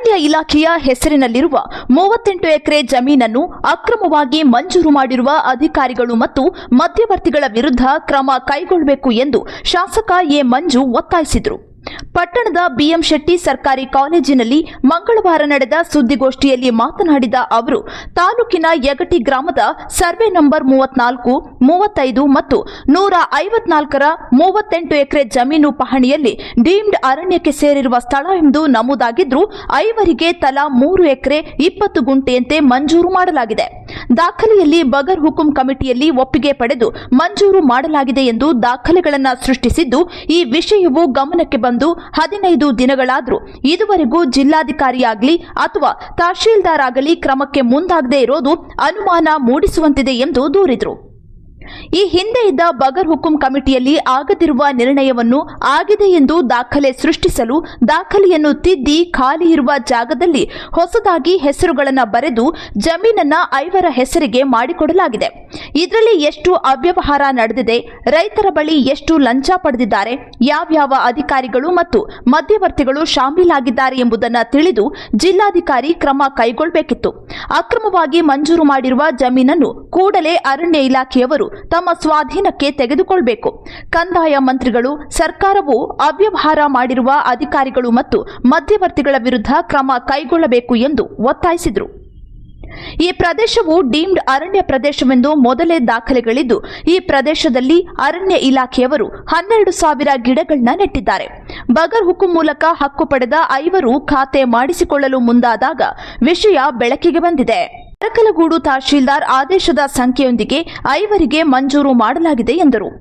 ಅರಣ್ಯ ಇಲಾಖೆಯ ಹೆಸರಿನಲ್ಲಿರುವ 38 ಎಕರೆ ಜಮೀನನ್ನು ಅಕ್ರಮವಾಗಿ ಮಂಜೂರು ಮಾಡಿರುವ ಅಧಿಕಾರಿಗಳು ಮತ್ತು ಮಧ್ಯವರ್ತಿಗಳ ವಿರುದ್ಧ ಕ್ರಮ ಕೈಗೊಳ್ಳಬೇಕು ಎಂದು ಶಾಸಕ ಎ ಮಂಜು ಒತ್ತಾಯಿಸಿದರು. ಪಟ್ಟಣದ ಬಿಎಂ ಶೆಟ್ಟಿ ಸರ್ಕಾರಿ ಕಾಲೇಜಿನಲ್ಲಿ ಮಂಗಳವಾರ ನಡೆದ ಸುದ್ದಿಗೋಷ್ಠಿಯಲ್ಲಿ ಮಾತನಾಡಿದ ಅವರು, ತಾಲೂಕಿನ ಯಗಟಿ ಗ್ರಾಮದ ಸರ್ವೆ ನಂಬರ್ 34, 35 ಮತ್ತು 154ರ 38 ಎಕರೆ ಜಮೀನು ಪಹಣಿಯಲ್ಲಿ ಡೀಮ್ಡ್ ಅರಣ್ಯಕ್ಕೆ ಸೇರಿರುವ ಸ್ಥಳ ಎಂದು ನಮೂದಾಗಿದ್ದು, ಐವರಿಗೆ ತಲಾ 3 ಎಕರೆ 20 ಗುಂಟೆಯಂತೆ ಮಂಜೂರು ಮಾಡಲಾಗಿದೆ. ದಾಖಲೆಯಲ್ಲಿ ಬಗರ್ ಹುಕುಂ ಕಮಿಟಿಯಲ್ಲಿ ಒಪ್ಪಿಗೆ ಪಡೆದು ಮಂಜೂರು ಮಾಡಲಾಗಿದೆ ಎಂದು ದಾಖಲೆಗಳನ್ನು ಸೃಷ್ಟಿಸಿದ್ದು, ಈ ವಿಷಯವು ಗಮನಕ್ಕೆ ಬಂದು 15 ದಿನಗಳಾದರೂ ಇದುವರೆಗೂ ಜಿಲ್ಲಾಧಿಕಾರಿಯಾಗಲಿ ಅಥವಾ ತಹಶೀಲ್ದಾರ್ ಆಗಲಿ ಕ್ರಮಕ್ಕೆ ಮುಂದಾಗದೇ ಇರೋದು ಅನುಮಾನ ಮೂಡಿಸುವಂತಿದೆ ಎಂದು ದೂರಿದರು. ಈ ಹಿಂದೆ ಇದ್ದ ಬಗರ್ ಹುಕುಂ ಕಮಿಟಿಯಲ್ಲಿ ಆಗದಿರುವ ನಿರ್ಣಯವನ್ನು ಆಗಿದೆ ಎಂದು ದಾಖಲೆ ಸೃಷ್ಟಿಸಲು ದಾಖಲೆಯನ್ನು ತಿದ್ದಿ ಖಾಲಿ ಇರುವ ಜಾಗದಲ್ಲಿ ಹೊಸದಾಗಿ ಹೆಸರುಗಳನ್ನು ಬರೆದು ಜಮೀನನ್ನ 5ರ ಹೆಸರಿಗೆ ಮಾಡಿಕೊಡಲಾಗಿದೆ. ಇದರಲ್ಲಿ ಎಷ್ಟು ಅವ್ಯವಹಾರ ನಡೆದಿದೆ, ರೈತರ ಬಳಿ ಎಷ್ಟು ಲಂಚ ಪಡೆದಿದ್ದಾರೆ, ಯಾವ್ಯಾವ ಅಧಿಕಾರಿಗಳು ಮತ್ತು ಮಧ್ಯವರ್ತಿಗಳು ಶಾಮೀಲಾಗಿದ್ದಾರೆ ಎಂಬುದನ್ನು ತಿಳಿದು ಜಿಲ್ಲಾಧಿಕಾರಿ ಕ್ರಮ ಕೈಗೊಳ್ಳಬೇಕಿತ್ತು. ಅಕ್ರಮವಾಗಿ ಮಂಜೂರು ಮಾಡಿರುವ ಜಮೀನನ್ನು ಕೂಡಲೇ ಅರಣ್ಯ ಇಲಾಖೆಯವರು ತಮ್ಮ ಸ್ವಾಧೀನಕ್ಕೆ ತೆಗೆದುಕೊಳ್ಳಬೇಕು. ಕಂದಾಯ ಮಂತ್ರಿಗಳು, ಸರ್ಕಾರವು ಅವ್ಯವಹಾರ ಮಾಡಿರುವ ಅಧಿಕಾರಿಗಳು ಮತ್ತು ಮಧ್ಯವರ್ತಿಗಳ ವಿರುದ್ಧ ಕ್ರಮ ಕೈಗೊಳ್ಳಬೇಕು ಎಂದು ಒತ್ತಾಯಿಸಿದರು. ಈ ಪ್ರದೇಶವು ಡೀಮ್ಡ್ ಅರಣ್ಯ ಪ್ರದೇಶವೆಂದು ಮೊದಲೇ ದಾಖಲೆಗಳಿದ್ದು, ಈ ಪ್ರದೇಶದಲ್ಲಿ ಅರಣ್ಯ ಇಲಾಖೆಯವರು 12,000 ಗಿಡಗಳನ್ನ ನೆಟ್ಟಿದ್ದಾರೆ. ಬಗರ್ ಹುಕುಂ ಮೂಲಕ ಹಕ್ಕು ಪಡೆದ 5ರು ಖಾತೆ ಮಾಡಿಸಿಕೊಳ್ಳಲು ಮುಂದಾದಾಗ ವಿಷಯ ಬೆಳಕಿಗೆ ಬಂದಿದೆ. ಅರಕಲಗೂಡು ತಹಶೀಲ್ದಾರ್ ಆದೇಶದ ಸಂಖ್ಯೆಯೊಂದಿಗೆ 5ರಿಗೆ ಮಂಜೂರು ಮಾಡಲಾಗಿದೆ ಎಂದರು.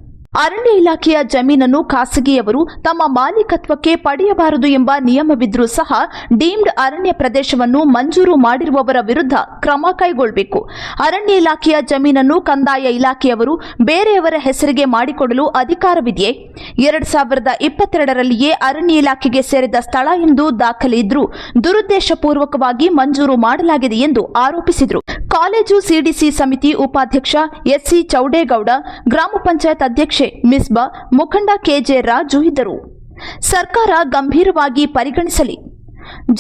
ಅರಣ್ಯ ಇಲಾಖೆಯ ಜಮೀನನ್ನು ಖಾಸಗಿಯವರು ತಮ್ಮ ಮಾಲೀಕತ್ವಕ್ಕೆ ಪಡೆಯಬಾರದು ಎಂಬ ನಿಯಮವಿದ್ರೂ ಸಹ ಡೀಮ್ಡ್ ಅರಣ್ಯ ಪ್ರದೇಶವನ್ನು ಮಂಜೂರು ಮಾಡಿರುವವರ ವಿರುದ್ಧ ಕ್ರಮ ಕೈಗೊಳ್ಳಬೇಕು. ಅರಣ್ಯ ಇಲಾಖೆಯ ಜಮೀನನ್ನು ಕಂದಾಯ ಇಲಾಖೆಯವರು ಬೇರೆಯವರ ಹೆಸರಿಗೆ ಮಾಡಿಕೊಡಲು ಅಧಿಕಾರವಿದೆಯೇ? 2022ರಲ್ಲಿಯೇ ಅರಣ್ಯ ಇಲಾಖೆಗೆ ಸೇರಿದ ಸ್ಥಳ ಎಂದು ದಾಖಲೆ ಇದ್ರೂ ದುರುದ್ದೇಶಪೂರ್ವಕವಾಗಿ ಮಂಜೂರು ಮಾಡಲಾಗಿದೆ ಎಂದು ಆರೋಪಿಸಿದರು. ಕಾಲೇಜು ಸಿಡಿಸಿ ಸಮಿತಿ ಉಪಾಧ್ಯಕ್ಷ ಎಸ್ಸಿ ಚೌಡೇಗೌಡ, ಗ್ರಾಮ ಪಂಚಾಯತ್ ಅಧ್ಯಕ್ಷೆ ಮಿಸ್ಬಾ, ಮುಖಂಡ ಕೆಜೆ ರಾಜು ಇದ್ದರು. ಸರ್ಕಾರ ಗಂಭೀರವಾಗಿ ಪರಿಗಣಿಸಲಿ.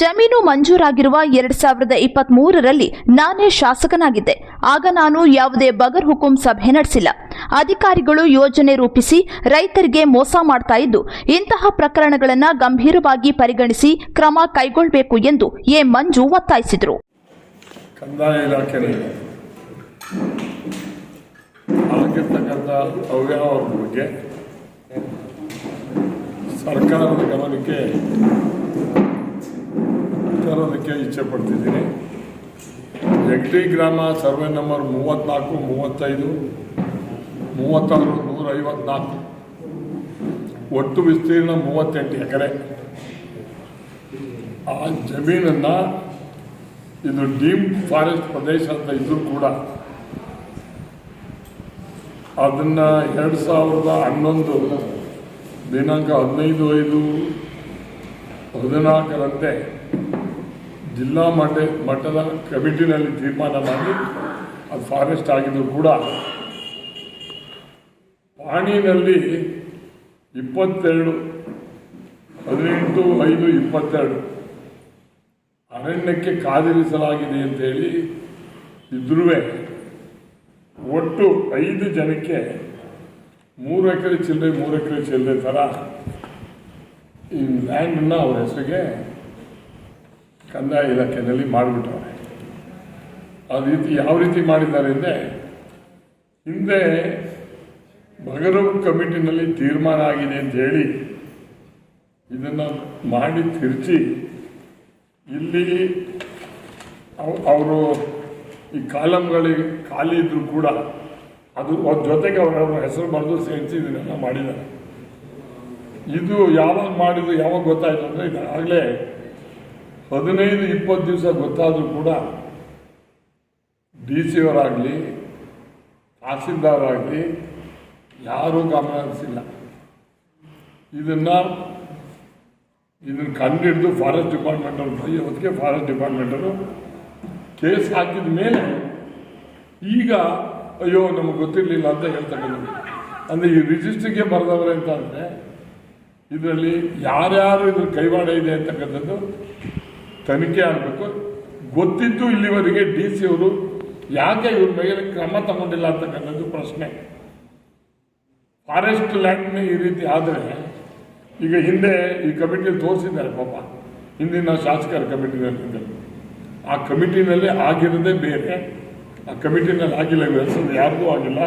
ಜಮೀನು ಮಂಜೂರಾಗಿರುವ 2023ರಲ್ಲಿ ನಾನೇ ಶಾಸಕನಾಗಿದ್ದೆ. ಆಗ ನಾನು ಯಾವುದೇ ಬಗರ್ ಹುಕುಂ ಸಭೆ ನಡೆಸಿಲ್ಲ. ಅಧಿಕಾರಿಗಳು ಯೋಜನೆ ರೂಪಿಸಿ ರೈತರಿಗೆ ಮೋಸ ಮಾಡ್ತಾ ಇದ್ದು, ಇಂತಹ ಪ್ರಕರಣಗಳನ್ನು ಗಂಭೀರವಾಗಿ ಪರಿಗಣಿಸಿ ಕ್ರಮ ಕೈಗೊಳ್ಳಬೇಕು ಎಂದು ಎ ಮಂಜು ಒತ್ತಾಯಿಸಿದರು. ಕಂದಾಯ ಇಲಾಖೆಯಲ್ಲಿ ಆಗಿರ್ತಕ್ಕಂಥ ಅವ್ಯವಹಾರದ ಬಗ್ಗೆ ಸರ್ಕಾರದ ಗಮನಕ್ಕೆ ತರೋದಕ್ಕೆ ಇಚ್ಛೆ ಪಡ್ತಿದ್ದೀನಿ. ಯಗಟಿ ಗ್ರಾಮ ಸರ್ವೆ ನಂಬರ್ 34, 35, 36, 154 ಒಟ್ಟು ವಿಸ್ತೀರ್ಣ 38 ಎಕರೆ. ಆ ಜಮೀನನ್ನು ಇದು ಡೀಮ್ಡ್ ಫಾರೆಸ್ಟ್ ಪ್ರದೇಶ ಅಂತ ಇದ್ರೂ ಕೂಡ ಅದನ್ನು 2011 ದಿನಾಂಕ 15/5/14ರಂತೆ ಜಿಲ್ಲಾ ಮಟ್ಟದ ಕಮಿಟಿನಲ್ಲಿ ತೀರ್ಮಾನ ಮಾಡಿ ಅದು ಫಾರೆಸ್ಟ್ ಆಗಿದ್ದು ಕೂಡ ಪಾಣಿನಲ್ಲಿ 18/5/22 ಅರಣ್ಯಕ್ಕೆ ಕಾದಿರಿಸಲಾಗಿದೆ ಅಂತೇಳಿ ಇದ್ರೂ ಒಟ್ಟು 5 ಜನಕ್ಕೆ 3 ಎಕರೆ ಚಿಲ್ಲರೆ ಥರ ಈ ಲ್ಯಾಂಡನ್ನು ಅವ್ರ ಹೆಸರಿಗೆ ಕಂದಾಯ ಇಲಾಖೆಯಲ್ಲಿ ಮಾಡಿಬಿಟ್ಟವ್ರೆ. ಅದು ರೀತಿ ಯಾವ ರೀತಿ ಮಾಡಿದ್ದಾರೆ ಅಂದರೆ, ಹಿಂದೆ ಬಗರ್ ಕಮಿಟಿನಲ್ಲಿ ತೀರ್ಮಾನ ಆಗಿದೆ ಅಂತ ಹೇಳಿ ಇದನ್ನು ಮಾಡಿ ತಿರುಚಿ ಇಲ್ಲಿ ಅವರು ಈ ಕಾಲಮ್ಗಳಿಗೆ ಖಾಲಿ ಇದ್ರೂ ಕೂಡ ಅದು ಜೊತೆಗೆ ಅವರವ್ರ ಹೆಸರು ಬರೆದು ಸೇರಿಸಿ ಇದನ್ನೆಲ್ಲ ಮಾಡಿದ್ದಾರೆ. ಇದು ಯಾವಾಗ ಮಾಡಿದ್ದು ಯಾವಾಗ ಗೊತ್ತಾಯಿತು ಅಂದರೆ, ಇದಾಗಲೇ 15-20 ದಿವಸ ಗೊತ್ತಾದರೂ ಕೂಡ DC ಅವರಾಗಲಿ ತಹಸೀಲ್ದಾರ್ ಆಗಲಿ ಯಾರೂ ಗಮನ ಹರಿಸಿಲ್ಲ. ಇದನ್ನು ಕಂಡಿಡಿದು ಫಾರೆಸ್ಟ್ ಡಿಪಾರ್ಟ್ಮೆಂಟವರು ಹೊತ್ತಿಗೆ ಫಾರೆಸ್ಟ್ ಡಿಪಾರ್ಟ್ಮೆಂಟರು ಕೇಸ್ ಹಾಕಿದ ಮೇಲೆ ಈಗ ಅಯ್ಯೋ ನಮಗೆ ಗೊತ್ತಿರಲಿಲ್ಲ ಅಂತ ಹೇಳ್ತಕ್ಕಂಥದ್ದು. ಅಂದರೆ ಈ ರಿಜಿಸ್ಟ್ರಿಗೆ ಬರೆದವ್ರೆ ಅಂತ ಅಂದರೆ ಇದರಲ್ಲಿ ಯಾರ್ಯಾರು ಇದ್ರ ಕೈವಾಡ ಇದೆ ಅಂತಕ್ಕಂಥದ್ದು ತನಿಖೆ ಆಗಬೇಕು. ಗೊತ್ತಿದ್ದು ಇಲ್ಲಿವರೆಗೆ ಡಿ ಸಿ ಅವರು ಯಾಕೆ ಇವ್ರ ಮೇಲೆ ಕ್ರಮ ತಗೊಂಡಿಲ್ಲ ಅಂತಕ್ಕಂಥದ್ದು ಪ್ರಶ್ನೆ. ಫಾರೆಸ್ಟ್ ಲ್ಯಾಂಡ್ ಈ ರೀತಿ ಆದರೆ ಈಗ ಹಿಂದೆ ಈ ಕಮಿಟಿಯಲ್ಲಿ ತೋರಿಸಿದ್ದಾರೆ ಪಾಪ, ಹಿಂದಿನ ಶಾಸಕರ ಕಮಿಟಿನಲ್ಲಿ. ಆ ಕಮಿಟಿನಲ್ಲಿ ಆಗಿರೋದೇ ಬೇರೆ, ಆ ಕಮಿಟಿನಲ್ಲಿ ಆಗಿಲ್ಲ, ವ್ಯವಸ್ಥೆ ಯಾರಿಗೂ ಆಗಿಲ್ಲ.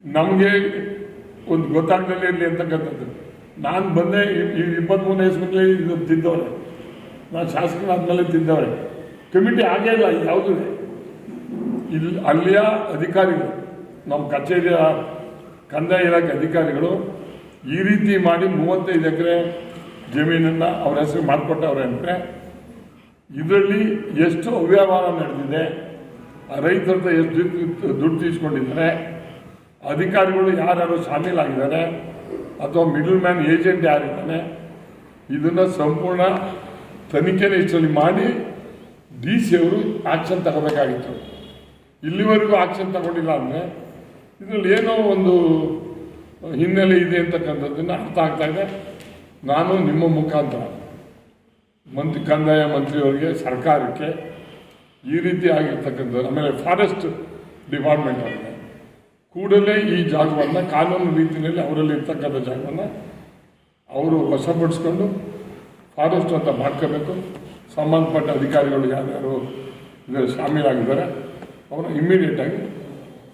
ನಮಗೆ ಒಂದು ಗೊತ್ತಾಗ್ದಲೇ ಇರಲಿ ಅಂತಕ್ಕಂಥದ್ದು. ನಾನು ಬಂದೆ 23ನೇ ಇಸ್ವಿನಲ್ಲಿ ಇದು ತಿದ್ದವ್ರೆ, ನಾನು ಶಾಸಕನಾದ್ಮೇಲೆ ತಿದ್ದವ್ರೆ. ಕಮಿಟಿ ಆಗೇ ಇಲ್ಲ ಯಾವುದೂ. ಇಲ್ಲಿ ಅಲ್ಲಿಯ ಅಧಿಕಾರಿಗಳು, ನಮ್ಮ ಕಚೇರಿಯ ಕಂದಾಯ ಇಲಾಖೆ ಅಧಿಕಾರಿಗಳು ಈ ರೀತಿ ಮಾಡಿ 35 ಎಕರೆ ಜಮೀನನ್ನು ಅವ್ರ ಹೆಸರು ಮಾಡಿಕೊಟ್ಟವ್ರೆ ಅಂದರೆ ಇದರಲ್ಲಿ ಎಷ್ಟು ಅವ್ಯವಹಾರ ನಡೆದಿದೆ, ರೈತರ ಹತ್ರ ಎಷ್ಟು ದುಡ್ಡು ತೀಸ್ಕೊಂಡಿದ್ದಾರೆ, ಅಧಿಕಾರಿಗಳು ಯಾರ್ಯಾರು ಶಾಮೀಲಾಗಿದ್ದಾರೆ ಅಥವಾ ಮಿಡಲ್ ಮ್ಯಾನ್ ಏಜೆಂಟ್ ಯಾರಿದ್ದಾನೆ, ಇದನ್ನು ಸಂಪೂರ್ಣ ತನಿಖೆನ ಇಷ್ಟರಲ್ಲಿ ಮಾಡಿ ಡಿ ಸಿ ಅವರು ಆಕ್ಷನ್ ತಗೋಬೇಕಾಗಿತ್ತು. ಇಲ್ಲಿವರೆಗೂ ಆಕ್ಷನ್ ತಗೊಂಡಿಲ್ಲ ಅಂದರೆ ಇದರಲ್ಲಿ ಏನೋ ಒಂದು ಹಿನ್ನೆಲೆ ಇದೆ ಅಂತಕ್ಕಂಥದ್ದನ್ನು ಅರ್ಥ ಆಗ್ತಾ ಇದೆ. ನಾನು ನಿಮ್ಮ ಮುಖಾಂತರ ಕಂದಾಯ ಮಂತ್ರಿಯವರಿಗೆ, ಸರ್ಕಾರಕ್ಕೆ ಈ ರೀತಿ ಆಗಿರ್ತಕ್ಕಂಥದ್ದು, ಆಮೇಲೆ ಫಾರೆಸ್ಟ್ ಡಿಪಾರ್ಟ್ಮೆಂಟ್ ಅವರಿಗೆ ಕೂಡಲೇ ಈ ಜಾಗವನ್ನು ಕಾನೂನು ರೀತಿಯಲ್ಲಿ ಅವರಲ್ಲಿ ಇರ್ತಕ್ಕಂಥ ಜಾಗವನ್ನು ಅವರು ವಶಪಡಿಸ್ಕೊಂಡು ಫಾರೆಸ್ಟ್ ಅಂತ ಮಾಡ್ಕೋಬೇಕು. ಸಂಬಂಧಪಟ್ಟ ಅಧಿಕಾರಿಗಳು ಯಾರ್ಯಾರು ಇದರಲ್ಲಿ ಶಾಮೀಲಾಗಿದ್ದಾರೆ ಅವನು ಇಮ್ಮಿಡಿಯೇಟಾಗಿ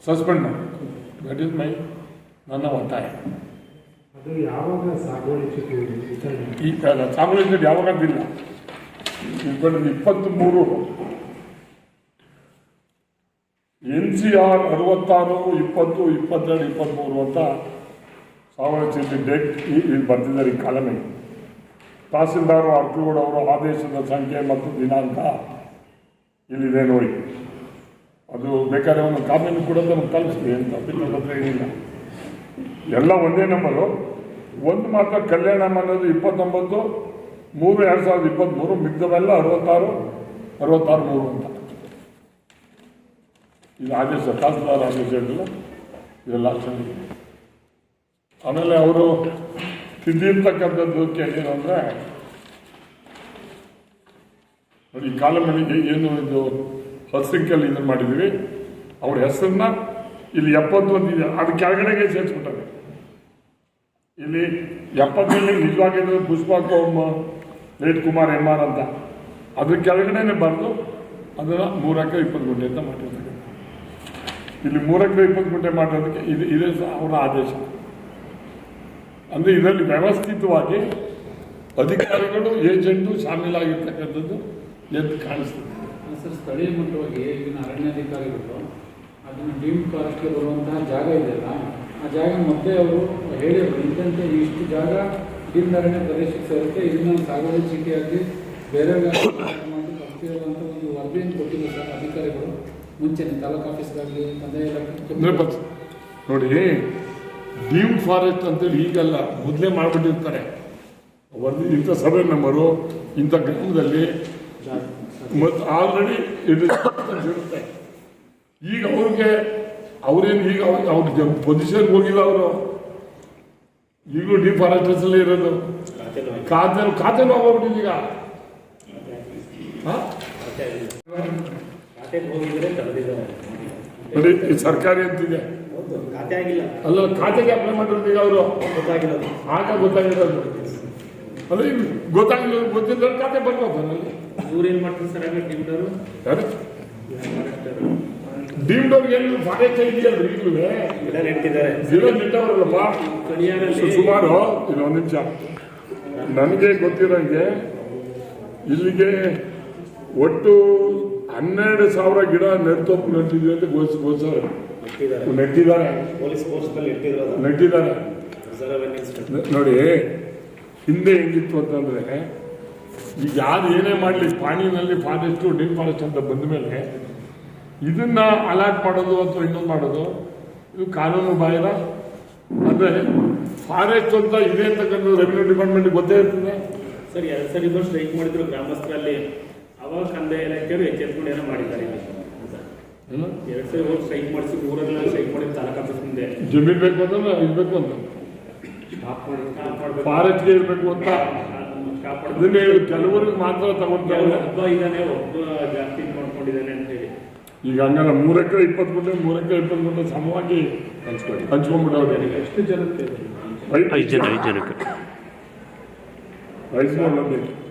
ಸಸ್ಪೆಂಡ್ ಮಾಡಬೇಕು. ದಟ್ ಈಸ್ ನನ್ನ ಒತ್ತಾಯ. ಈ ಸಾಗುವಳಿ ಚೀಟಿ ಯಾವಾಗದಿಲ್ಲ. 23 NCR 66, 20, 22, 23 ಅಂತ ಸಾಗುವಳಿ ಚೀಟಿ ಡೇಟ್ ಇಲ್ಲಿ ಬರ್ತಿದ್ದಾರೆ. ಈ ಕಾಲಮೇ ತಹಸೀಲ್ದಾರ್ ಅರ್ಕಲಗೌಡ ಅವರ ಆದೇಶದ ಸಂಖ್ಯೆ ಮತ್ತು ದಿನಾಂಕ ಇಲ್ಲಿದೆ ನೋಡಿ. ಅದು ಬೇಕಾದ್ರೆ ಒಂದು ಕಾಪಿಯನ್ನು ಕೂಡ ನಮ್ಗೆ ಕಳಿಸ್ತೀವಿ ಅಂತ ಹತ್ರ ಏನಿಲ್ಲ, ಎಲ್ಲ ಒಂದೇ ನಂಬರು. ಒಂದು ಮಾತ್ರ ಕಲ್ಯಾಣ ಅನ್ನೋದು 29/3/2023, ಮಿಕ್ಕವೆಲ್ಲ 66/3 ಅಂತ. ಇದು ಆದೇಶ, ತಹಸೀಲ್ದಾರ್ ಆದೇಶ ಇರಲಿಲ್ಲ, ಇದೆಲ್ಲ ಚೆನ್ನಾಗಿದೆ. ಆಮೇಲೆ ಅವರು ತಿದ್ದಿರ್ತಕ್ಕಂಥದ್ದು ಏನಂದರೆ ನೋಡಿ, ಈ ಕಾಲಮಲ್ಲಿಗೆ ಏನು ಇದು ಹಸಿಂಕಲ್ಲಿ ಇದನ್ನು ಮಾಡಿದ್ದೀವಿ, ಅವ್ರ ಹೆಸರನ್ನ ಇಲ್ಲಿ 71 ಇದೆ, ಅದು ಕೆಳಗಡೆಗೆ ಸೇರಿಸ್ಬಿಟ್ಟಾರೆ. ಇಲ್ಲಿ 70 ನಿಜವಾಗಿದ್ದು ಪುಷ್ಪಕೋಮ್ ಲೇಟ್ ಕುಮಾರ್ MR ಅಂತ, ಅದ್ರ ಕೆಳಗಡೆನೆ ಬರೆದು ಅದನ್ನು 3 ಎಕರೆ 20 ಗುಂಟೆ ಅಂತ ಮಾಡಿರ್ತಾರೆ. ಇಲ್ಲಿ 3 ಎಕರೆ 20 ಗುಂಟೆ ಮಾಡೋದಕ್ಕೆ ಇದೇ ಅವರ ಆದೇಶ. ಅಂದರೆ ಇದರಲ್ಲಿ ವ್ಯವಸ್ಥಿತವಾಗಿ ಅಧಿಕಾರಿಗಳು, ಏಜೆಂಟು ಶಾಮೀಲಾಗಿರ್ತಕ್ಕಂಥದ್ದು ಎದ್ದು ಕಾಣಿಸ್ತದೆ. ಸರ್, ಸ್ಥಳೀಯ ಮಟ್ಟವಾಗಿ ಈಗಿನ ಅರಣ್ಯಾಧಿಕಾರಿಗಳು ಅದನ್ನು ಡೀಮ್ಡ್ ಫಾರೆಸ್ಟ್ಗೆ ಬರುವಂತಹ ಜಾಗ ಇದೆಯಲ್ಲ, ಆ ಜಾಗ ಮತ್ತೆ ಅವರು ಹೇಳಿದ್ರು ಇಂತಂತೆ ಇಷ್ಟು ಜಾಗ ಡೀಮ್ಡ್ ಅರಣ್ಯ ಪ್ರದೇಶಕ್ಕೆ ಸೇರುತ್ತೆ, ಇದನ್ನ ಸಾಗುವಳಿ ಚೀಟಿಯಾಗಿ ಬೇರೆ ಮಾಡಿ ಬರ್ತಿರೋ ಅಂತ ಒಂದು ವರದಿಯನ್ನು ಕೊಟ್ಟಿಲ್ಲ ಸರ್ ಅಧಿಕಾರಿಗಳು ಮುಂಚೆನೆ, ತಾಲೂಕು ಆಫೀಸ್ಗಾಗಲಿ ಕಂದಾಯ ಇಲಾಖೆ. ನೋಡಿ, ಡೀಮ್ಡ್ ಫಾರೆಸ್ಟ್ ಅಂತೇಳಿ ಈಗಲ್ಲ, ಮೊದಲೇ ಮಾಡಿಬಿಟ್ಟಿರ್ತಾರೆ ವರದಿ. ಇಂಥ ಸರ್ವೆ ನಂಬರು ಇಂಥ ಗ್ರಾಮದಲ್ಲಿ ಮತ್ತು ಆಲ್ರೆಡಿ ಇರುತ್ತೆ. ಈಗ ಅವ್ರೇನು ಈಗ ಅವ್ರ ಪೊಸಿಷನ್ಗೆ ಹೋಗಿಲ್ಲ, ಅವರು ಈಗಲೂ ಡಿಫಾರೆಸ್ಟೇಷನ್ ಇರೋದು. ಖಾತೆನೂ ಹೋಗ್ಬಿಟ್ಟಿದೆ ಈಗ. ನೋಡಿ, ಈ ಸರ್ಕಾರಿ ಅಂತಿದೆ ಅಲ್ಲ, ಖಾತೆಗೆ ಅಪ್ಲೈ ಮಾಡಿರೋದು ಈಗ ಅವರು ಆಗ ಗೊತ್ತಾಗಿರೋದು. ಅಲ್ಲ, ಈಗ ಗೊತ್ತಾಗಿಲ್ಲ, ಗೊತ್ತಿಲ್ಲ ಖಾತೆ ಬರ್ಬೋದು. ಇವ್ರೇನು ಮಾಡ್ತಾರೆ ಸರ್ ಆಗ ಡೀಮ್ಡವರು? ಯಾರು ಡೀಮ್ಡವ್ರಿಗೆ ಏನು ಫಾರೆಸ್ಟ್ ಇದೆಯಲ್ರಿ ಈಗಲೂ ಗಿಡ ನೆಟ್ಟವರಲ್ಲಪ್ಪ ಸುಮಾರು. ಇನ್ನೊಂದು ನಿಮಿಷ, ನನಗೆ ಗೊತ್ತಿರೋಂಗೆ ಇಲ್ಲಿಗೆ ಒಟ್ಟು 12,000 ಗಿಡ ನೆಟ್ಟಿದ್ವಿ ಅಂತ ಘೋಷಿಸಿದ್ದಾರೆ. ನೆಟ್ಟಿದ್ದಾರೆ. ನೋಡಿ, ಹಿಂದೆ ಹೆಂಗಿತ್ತು ಅಂತಂದ್ರೆ, ಈಗ ಯಾರು ಏನೇ ಮಾಡಲಿ ಪಾಣಿನಲ್ಲಿ ಫಾರೆಸ್ಟು ಡೀಪ್ ಫಾರೆಸ್ಟ್ ಅಂತ ಬಂದ ಮೇಲೆ ಇದನ್ನ ಅಲಾಟ್ ಮಾಡೋದು ಅಥವಾ ಇನ್ನೊಂದು ಮಾಡೋದು ಇದು ಕಾನೂನು ಬಾಹಿರ. ಅಂದರೆ ಫಾರೆಸ್ಟ್ ಅಂತ ಇದೆ ಅಂತಕ್ಕಂಥ ರೆವಿನ್ಯೂ ಡಿಪಾರ್ಟ್ಮೆಂಟ್ ಗೊತ್ತೇ ಇರ್ತದೆ. ಸರ್, 2 ಸರಿ ಸ್ಟ್ರೈಕ್ ಮಾಡಿದ್ರು ಗ್ರಾಮಸ್ಥರಲ್ಲಿ, ಅವಾಗ ಕಂದಾಯ ಇಲಾಖೆಯವರು ಎಚ್ಚೆತ್ಕೊಂಡು ಏನೋ ಮಾಡಿದ್ದಾರೆ. 2 ಸರಿ ಹೋಗಿ ಸ್ಟ್ರೈಕ್ ಮಾಡಿಸಿ, 3 ಸ್ಟ್ರೈಕ್ ಮಾಡಿದ್ರು ತಾಲೂಕು ಆಫೀಸ್ ಮುಂದೆ. ಜಮೀನು ಬೇಕು ಅಂತ ಇರಬೇಕು ಅಂತ, ಫಾರೆಸ್ಟ್ಗೆ ಇರಬೇಕು ಅಂತ ಅದನ್ನೇ ಕೆಲವರಿಗೆ ಮಾತ್ರ ತಗೊಂತಾರೆ. ಒಬ್ಬ ಇದ್ದಾನೆ, ಒಬ್ಬ ಜಾಸ್ತಿ ಇದ್ ಮಾಡ್ಕೊಂಡಿದ್ದಾನೆ ಅಂತ ಹೇಳಿ ಈಗ ಹಂಗಲ್ಲ, 3 ಎಕರೆ 20 ಗುಂಟೆ 3 ಎಕರೆ 20 ಗುಂಟೆ ಸಮವಾಗಿ ಹಂಚ್ಕೊಂಡ್ಬಿಟ್ಟವ್ರೆ. ಎಷ್ಟು ಜನಕ್ಕೆ ಇದೆ? 5 ಜನಕ್ಕೆ.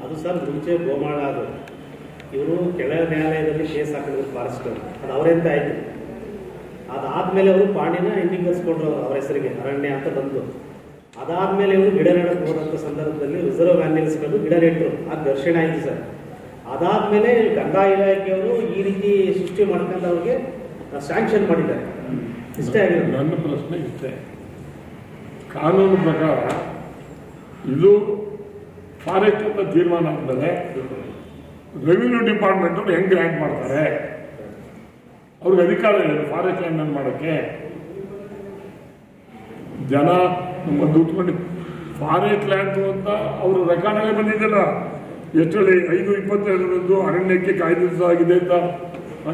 ಅದು ಸರ್ ಮುಂಚೆ ಗೋಮಾಳ ಅದು ಇವರು ಕೆಳ ನ್ಯಾಯಾಲಯದಲ್ಲಿ ಕೇಸ್ ಹಾಕಿದ್ರು ಫಾರೆಸ್ಟ್ ಅದು ಅವರಿಂದ ಆಯಿತು. ಅದಾದಮೇಲೆ ಅವರು ಪಾಣಿನ ಹಿಂದಿಗರಿಸ್ಕೊಂಡ್ರು ಅವ್ರ ಹೆಸರಿಗೆ ಅರಣ್ಯ ಅಂತ ಬಂದು. ಅದಾದಮೇಲೆ ಇವರು ಗಿಡ ನೆಡಕ್ಕೆ ಹೋದಂಥ ಸಂದರ್ಭದಲ್ಲಿ ರಿಸರ್ವ್ ವ್ಯಾನ್ಯಲ್ಸ್ಗಳು ಗಿಡ ನೆಟ್ಟರು, ಅದು ಘರ್ಷಣೆ ಆಯಿತು ಸರ್. ಅದಾದಮೇಲೆ ಗಂಗಾ ಇಲಾಖೆಯವರು ಈ ರೀತಿ ಸೃಷ್ಟಿ ಮಾಡ್ಕೊಂಡು ಅವ್ರಿಗೆ ಸ್ಯಾಂಕ್ಷನ್ ಮಾಡಿದ್ದಾರೆ. ಇಷ್ಟೇ ಆಗಿದೆ. ನನ್ನ ಪ್ರಶ್ನೆ ಇಷ್ಟೇ, ಕಾನೂನು ಪ್ರಕಾರ ಇದು ಫಾರೆಸ್ಟ್ ಅಂತ ತೀರ್ಮಾನ ಆದ್ಮೇಲೆ ರೆವಿನ್ಯೂ ಡಿಪಾರ್ಟ್ಮೆಂಟ್ ಅವ್ರು ಹೆಂಗ್ ಗ್ರ್ಯಾಂಟ್ ಮಾಡ್ತಾರೆ? ಅವ್ರಿಗೆ ಅಧಿಕಾರ ಇದೆ ಫಾರೆಸ್ಟ್ ಲ್ಯಾಂಡ್ ಮಾಡೋಕ್ಕೆ. ಜನ ನಮ್ಮ ದುಡ್ಡು ಫಾರೆಸ್ಟ್ ಲ್ಯಾಂಡ್ ಅಂತ ಅವರು ರೆಕಾರ್ಡಲ್ಲೇ ಬಂದಿದ್ದಲ್ಲ, ಎಷ್ಟರಲ್ಲಿ 5/22 ಅರಣ್ಯಕ್ಕೆ ಕಾಯ್ದಿರಿಸಲಾಗಿದೆ ಅಂತ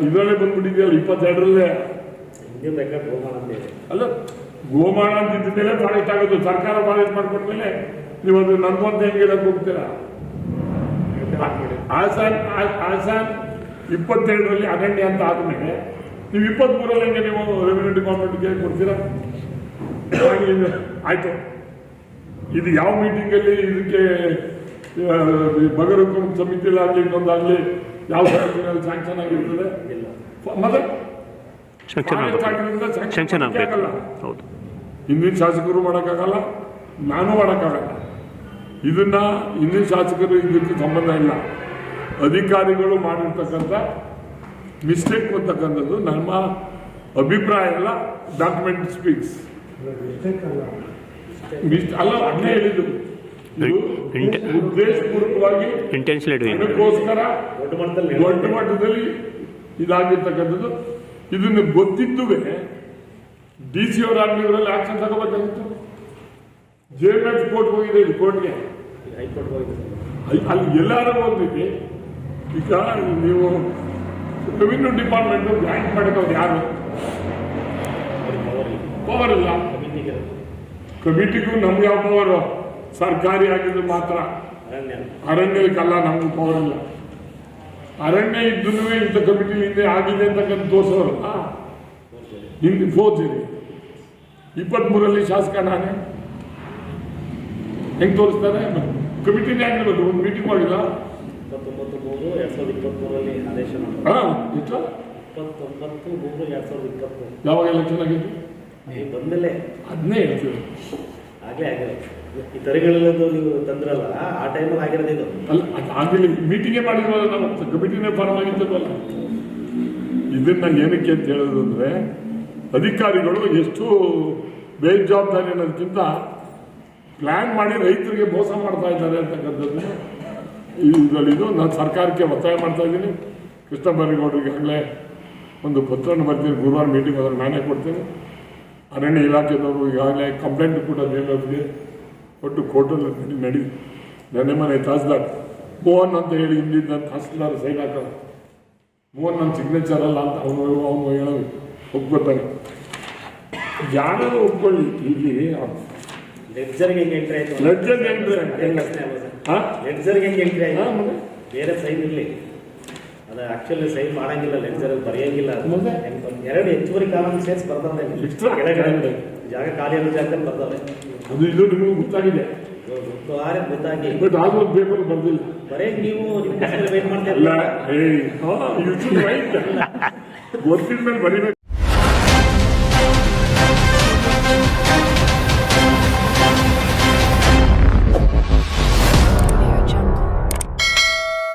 ಇದರಲ್ಲೇ ಬಂದ್ಬಿಟ್ಟಿದೆಯಲ್ಲ, 22ರಲ್ಲೇ. ಹಿಂದಿನ ರೆಕಾರ್ಡ್ ಗೋಮಾಳ ಅಂತ ಇದೆ. ಅಲ್ಲ, ಗೋಮಾಳ ಅಂತ ಇದ್ದ ಮೇಲೆ ಫಾರೆಸ್ಟ್ ಆಗೋದು. ಸರ್ಕಾರ ಫಾರೆಸ್ಟ್ ಮಾಡ್ಕೊಂಡ್ಮೇಲೆ ನೀವು ಅದು ನಂದು ಅಂತ ಹೆಂಗೆ ಹೇಳಕ್ ಹೋಗ್ತೀರಾ? ಆಸಾನ್ 22ರಲ್ಲಿ ಅರಣ್ಯ ಅಂತ ಆದ್ಮೇಲೆ ನೀವು 23ರಲ್ಲಿ ಹೆಂಗೆ ನೀವು ರೆವಿನ್ಯೂ ಡಿಪಾರ್ಟ್ಮೆಂಟ್ಗೆ ಕೊಡ್ತೀರಾ? ಆಯ್ತು, ಇದು ಯಾವ ಮೀಟಿಂಗಲ್ಲಿ ಇದಕ್ಕೆ ಬಗರುಕುಂ ಸಮಿತಿಲಾಗಲಿ ಇನ್ನೊಂದಾಗಲಿ ಯಾವ ಸಮಿತಿನಲ್ಲಿ ಸ್ಯಾಂಕ್ಷನ್ ಆಗಿರ್ತದೆ? ಮತ್ತೆ ಸ್ಯಾಂಕ್ಷನ್ ಆಗಲ್ಲ. ಹೌದು, ಹಿಂದಿನ ಶಾಸಕರು ಮಾಡೋಕ್ಕಾಗಲ್ಲ, ನಾನು ಮಾಡೋಕ್ಕಾಗಲ್ಲ. ಇದನ್ನ ಹಿಂದಿನ ಶಾಸಕರು ಇದಕ್ಕೆ ಸಂಬಂಧ ಇಲ್ಲ. ಅಧಿಕಾರಿಗಳು ಮಾಡಿರ್ತಕ್ಕಂಥ ಮಿಸ್ಟೇಕ್ ಅಂತಕ್ಕಂಥದ್ದು ನಮ್ಮ ಅಭಿಪ್ರಾಯ ಎಲ್ಲ. ಡಾಕ್ಯುಮೆಂಟ್ ಸ್ಪೀಕ್ಸ್ ಅಲ್ಲ, ಅದನ್ನೇ ಹೇಳಿದ್ದು. ಉದ್ದೇಶಪೂರ್ವಕವಾಗಿ ಅದಕ್ಕೋಸ್ಕರ ದೊಡ್ಡ ಮಟ್ಟದಲ್ಲಿ ಇದಾಗಿರ್ತಕ್ಕಂಥದ್ದು. ಇದನ್ನು ಗೊತ್ತಿದ್ದುವೆ DC ಅವರಾಗಲಿ ಇವರಲ್ಲಿ ಆಕ್ಷನ್ ತಗೋಬೇಕಾಗಿತ್ತು. JMF ಕೋರ್ಟ್ ಹೋಗಿದೆ, ಇದು ಕೋರ್ಟ್ಗೆ, ಹೈಕೋರ್ಟ್ ಹೋಗಿದೆ. ಅಲ್ಲಿ ಎಲ್ಲಾರು ಹೋಗ್ಬೇಕು. ಈಗ ನೀವು ರೆವಿನ್ಯೂ ಡಿಪಾರ್ಟ್ಮೆಂಟ್ ಬ್ಯಾಂಕ್ ಮಾಡೋದು ಯಾರು? ಪವರ್ ಇಲ್ಲ. ಕಮಿಟಿಗೂ ನಮ್ಗೆ ಯಾವ ಪವರು? ಸರ್ಕಾರಿ ಆಗಿದ್ದು ಮಾತ್ರ. ಅರಣ್ಯಕ್ಕಲ್ಲ, ನಮಗೂ ಪವರ್ ಇಲ್ಲ. ಅರಣ್ಯ ಇದ್ದೂ ಇಂಥ ಕಮಿಟಿ ಹಿಂದೆ ಆಗಿದೆ ಅಂತಕ್ಕಂಥ ತೋರಿಸೋರಲ್ಲ. ಹಿಂದೆ ಫೋರ್ಜರಿ 23ರಲ್ಲಿ ಶಾಸಕ ನಾನೇ ಹೆಂಗ್ ತೋರಿಸ್ತಾರೆ? ಕಮಿಟಿನೇ ಆಗಿರ್ಬೋದು, ಒಂದು ಮೀಟಿಂಗ್ ಮಾಡಿಲ್ಲ. 29/3/2023ರಲ್ಲಿ ಆದೇಶ ಎಷ್ಟು? 29/3/2023. ಯಾವಾಗ ಎಲೆಕ್ಷನ್ ಆಗಿತ್ತು? ಬಂದಮೇಲೆ ಅದನ್ನೇ ಹೇಳ್ತೀವಿ. ಆಗಲೇ ಆಗಿಲ್ಲ. ಈ ತರಿಗಳೆಲ್ಲದು ನೀವು ತಂದ್ರಲ್ಲ, ಆ ಟೈಮಲ್ಲಿ ಆಗಿರೋದು ಇದು. ಅಲ್ಲ, ಅದು ಆಗಿಲ್ಲ. ಮೀಟಿಂಗೇ ಮಾಡಿಲ್ವಲ್ಲ, ನಾವು ಕಮಿಟಿನೇ ಫಾರ್ಮ್ ಆಗಿದ್ದಲ್ವಲ್ಲ. ಇದನ್ನ ಏನಕ್ಕೆ ಅಂತ ಹೇಳೋದು ಅಂದ್ರೆ, ಅಧಿಕಾರಿಗಳು ಎಷ್ಟು ಬೇಜವಾಬ್ದಾರಿ ಅನ್ನೋದಕ್ಕಿಂತ ಪ್ಲಾನ್ ಮಾಡಿ ರೈತರಿಗೆ ಮೋಸ ಮಾಡ್ತಾ ಇದ್ದಾರೆ ಅಂತಕ್ಕಂಥದ್ದು ಇದರಲ್ಲಿದ್ದು. ನಾನು ಸರ್ಕಾರಕ್ಕೆ ಒತ್ತಾಯ ಮಾಡ್ತಾ ಇದ್ದೀನಿ. ಕೃಷ್ಣ ಬೈರೇಗೌಡರಿಗೆ ಆಗಲೇ ಒಂದು ಪತ್ರವನ್ನು ಬರ್ತೀನಿ. ಗುರುವಾರ ಮೀಟಿಂಗ್ ಅದನ್ನು ನಾನೇ ಕೊಡ್ತೀನಿ. ಅರಣ್ಯ ಇಲಾಖೆದವರು ಈಗಾಗಲೇ ಕಂಪ್ಲೇಂಟ್ ಕೂಡ ನೇಮಕ್ಕೆ ಕೊಟ್ಟು ಕೋರ್ಟಲ್ಲಿ ನಡಿ. ನೆನ್ನೆ ಮನೆ ತಹಸೀಲ್ದಾರ್ ಮೋಹನ್ ಅಂತ ಹೇಳಿ ಹಿಂದಿದ್ದ ತಹಸೀಲ್ದಾರ್ ಸೈನ್ ಹಾಕೋದು. ಮೋಹನ್ ನನ್ನ ಸಿಗ್ನೇಚರ್ ಅಲ್ಲ ಅಂತ ಅವನು ಹೇಳೋದು ಒಪ್ಕೋತಾನೆ. ಯಾರು ಒಪ್ಕೊಳ್ಳಿ. ಇಲ್ಲಿ ಲೆಡ್ಜರ್ಗೆ ಹೆಂಗೆ ಎಂಟ್ರಿ ಆಯ್ತು? ಲೆಡ್ಜರ್ಗೆ ಎಂಟ್ರಿ ಎಂಟ್ರಿ ಆಯ್ತು. ಬೇರೆ ಸೈನ್ ಇರಲಿ, ಅದು ಆಕ್ಚುಲಿ ಸೈನ್ ಮಾಡಂಗಿಲ್ಲ, ಲೆಡ್ಜರಲ್ಲಿ ಬರೆಯಂಗಿಲ್ಲ. 2 ಹೆಚ್ಚುವರಿ ಕಾಲಂ ಸೇರಿಸಿ ಬರ್ತಾವೆ. ಜಾಗ ಖಾಲಿ ಅನ್ನೋ ಜಾಗದಲ್ಲಿ ಬರ್ತಾವೆ. ಅದು ಇದು ನಿಮಗೆ ಗೊತ್ತಾಗಿದೆ, ಗೊತ್ತಾಗಿ ಬಟ್ ಆದ್ರೂ ಪೇಪರ್ ಬರ್ದಿಲ್ಲ. ಬರೀ ನೀವು ವೇಟ್ ಮಾಡ್ತಾ ಗೊತ್ತಿದ್ಮೇಲೆ ಬರೀಬೇಕು.